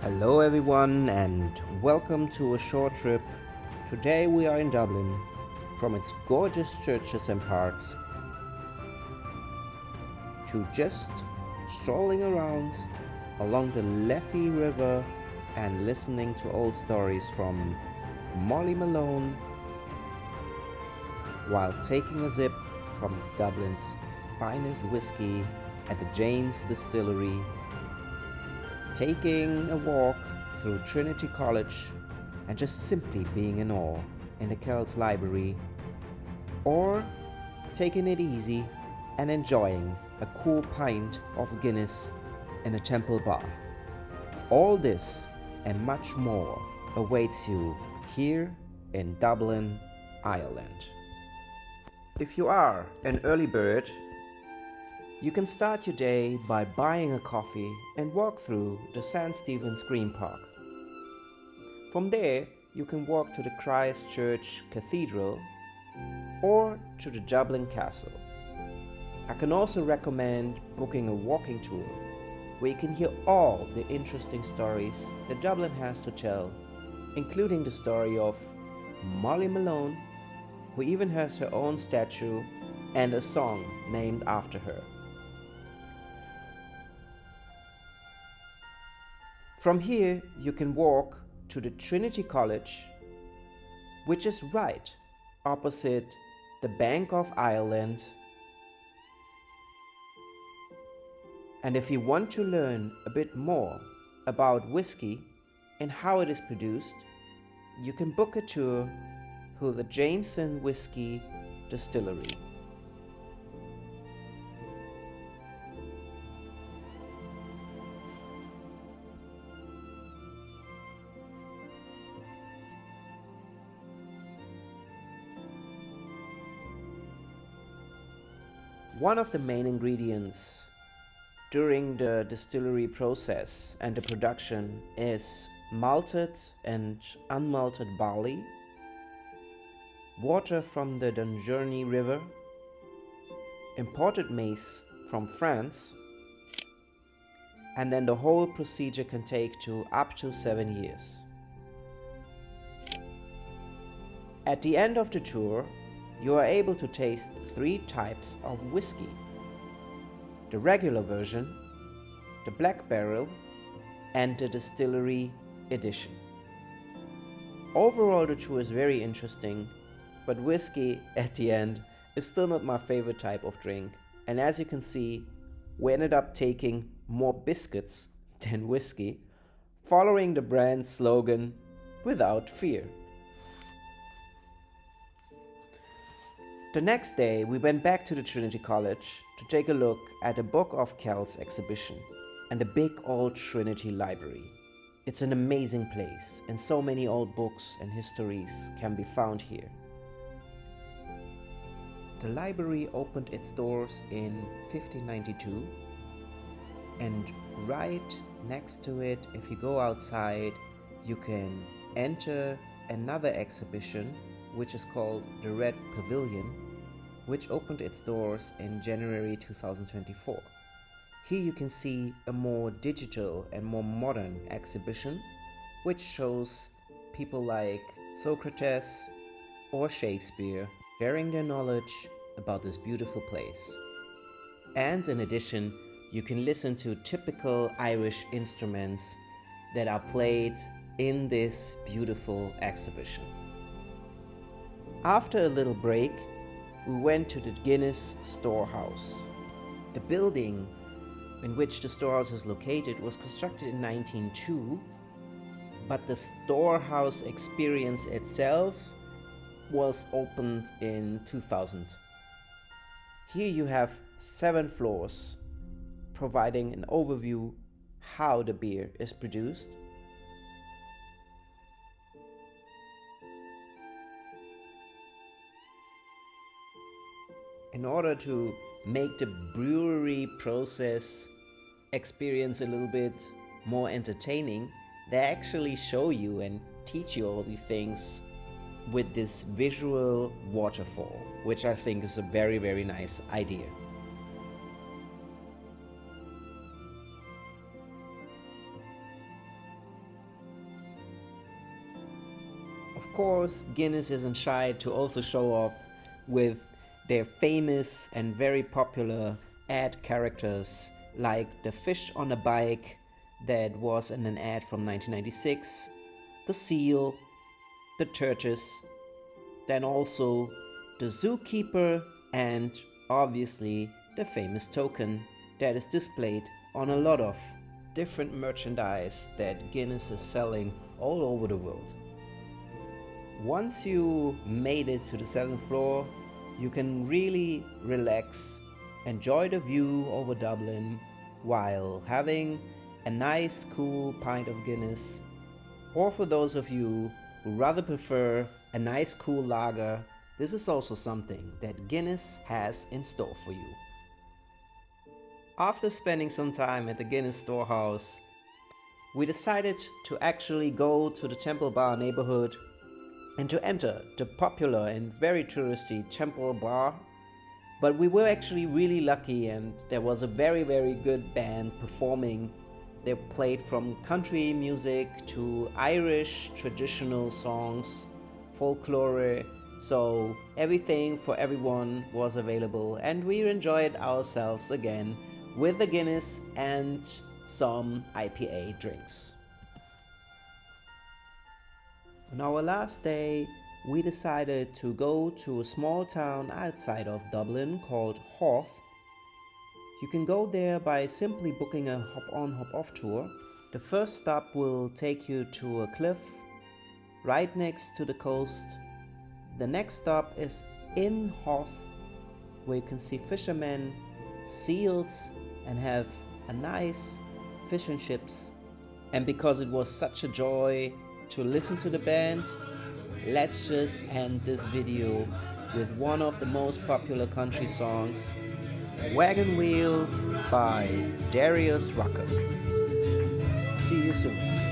Hello everyone and welcome to a short trip. Today we are in Dublin, from its gorgeous churches and parks to just strolling around along the Liffey River and listening to old stories from Molly Malone while taking a sip from Dublin's finest whiskey at the James Distillery, taking a walk through Trinity College and just simply being in awe in the Kells Library, or taking it easy and enjoying a cool pint of Guinness in a Temple bar. All this and much more awaits you here in Dublin, Ireland. If you are an early bird, you can start your day by buying a coffee and walk through the St. Stephen's Green Park. From there, you can walk to the Christ Church Cathedral or to the Dublin Castle. I can also recommend booking a walking tour where you can hear all the interesting stories that Dublin has to tell, including the story of Molly Malone, who even has her own statue and a song named after her. From here, you can walk to the Trinity College, which is right opposite the Bank of Ireland. And if you want to learn a bit more about whiskey and how it is produced, you can book a tour to the Jameson Whiskey Distillery. One of the main ingredients during the distillery process and the production is malted and unmalted barley, water from the Dunjourney River, imported maize from France, and then the whole procedure can take up to 7 years. At the end of the tour, you are able to taste 3 types of whiskey: the regular version, the black barrel, and the distillery edition. Overall, the tour is very interesting, but whiskey at the end is still not my favorite type of drink, and as you can see, we ended up taking more biscuits than whiskey, following the brand's slogan, "Without fear." The next day, we went back to the Trinity College to take a look at the Book of Kells exhibition and the big old Trinity Library. It's an amazing place, and so many old books and histories can be found here. The library opened its doors in 1592, and right next to it, if you go outside, you can enter another exhibition which is called the Red Pavilion, which opened its doors in January 2024. Here you can see a more digital and more modern exhibition which shows people like Socrates or Shakespeare sharing their knowledge about this beautiful place. And in addition, you can listen to typical Irish instruments that are played in this beautiful exhibition. After a little break, we went to the Guinness storehouse. The building in which the storehouse is located was constructed in 1902, but the storehouse experience itself was opened in 2000. Here you have 7 floors, providing an overview how the beer is produced. In order to make the brewery process experience a little bit more entertaining, they actually show you and teach you all these things with this visual waterfall, which I think is a very, very nice idea. course, Guinness isn't shy to also show off with their famous and very popular ad characters like the fish on a bike that was in an ad from 1996, the seal, the tortoise, then also the zookeeper, and obviously the famous token that is displayed on a lot of different merchandise that Guinness is selling all over the world. Once you made it to the 7th floor, you can really relax, enjoy the view over Dublin while having a nice cool pint of Guinness, or for those of you who rather prefer a nice cool lager, this is also something that Guinness has in store for you. After spending some time at the Guinness storehouse, we decided to actually go to the Temple Bar neighborhood and to enter the popular and very touristy Temple Bar. But we were actually really lucky, and there was a very good band performing. They played from country music to Irish traditional songs, folklore, so everything for everyone was available, and we enjoyed ourselves again with the Guinness and some IPA drinks. On our last day, we decided to go to a small town outside of Dublin called Howth. You can go there by simply booking a hop-on hop-off tour. The first stop will take you to a cliff right next to the coast. The next stop is in Howth, where you can see fishermen, seals, and have a nice fish and chips. And because it was such a joy to listen to the band, let's just end this video with one of the most popular country songs, Wagon Wheel by Darius Rucker. See you soon.